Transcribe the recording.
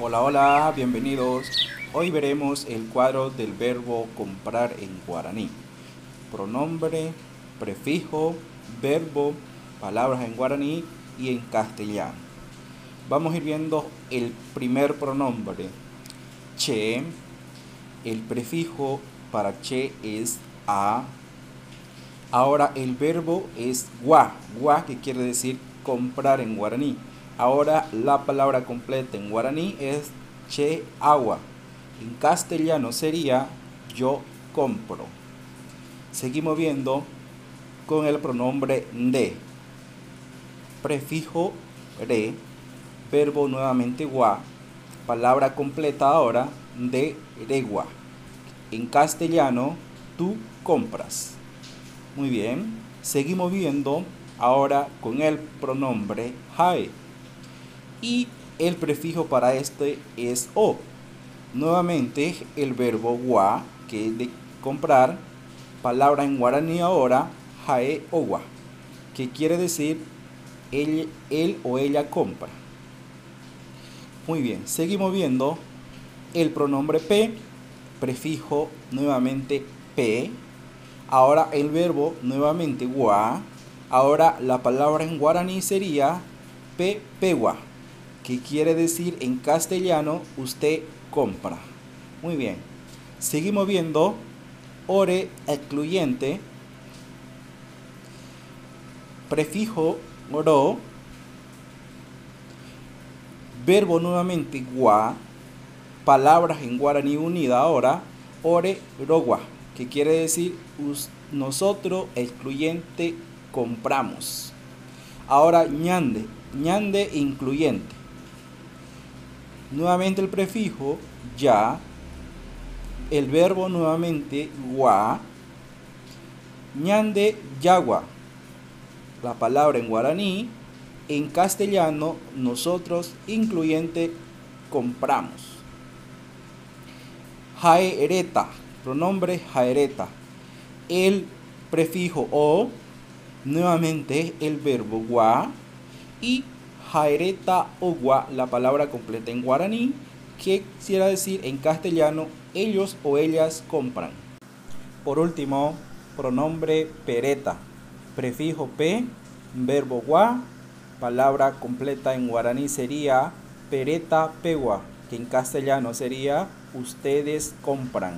Hola, hola, bienvenidos. Hoy veremos el cuadro del verbo comprar en guaraní. Pronombre, prefijo, verbo, palabras en guaraní y en castellano. Vamos a ir viendo el primer pronombre, che. El prefijo para che es a. Ahora el verbo es gua, que quiere decir comprar en guaraní. Ahora la palabra completa en guaraní es che agua. En castellano sería yo compro. Seguimos viendo con el pronombre de. Prefijo re, verbo nuevamente gua, palabra completa ahora de regua. En castellano, tú compras. Muy bien, seguimos viendo ahora con el pronombre jae. Y el prefijo para este es o. Nuevamente el verbo gua, que es de comprar, palabra en guaraní ahora, jae owa, que quiere decir él o ella compra. Muy bien, seguimos viendo el pronombre p, prefijo nuevamente p. Ahora el verbo nuevamente gua. Ahora la palabra en guaraní sería pewa, que quiere decir en castellano usted compra. Muy bien. Seguimos viendo ore excluyente, prefijo ro, verbo nuevamente gua, palabras en guaraní unida ahora, ore rogua, que quiere decir nosotros excluyente compramos. Ahora ñande incluyente. Nuevamente el prefijo ya, el verbo nuevamente gua, ñande yagua, la palabra en guaraní, en castellano nosotros incluyente compramos. Jaereta, pronombre jaereta. El prefijo o, nuevamente el verbo gua y jaereta o gua, la palabra completa en guaraní, que quisiera decir en castellano ellos o ellas compran. Por último, pronombre pereta, prefijo p, verbo gua, palabra completa en guaraní sería pereta pewa, que en castellano sería ustedes compran.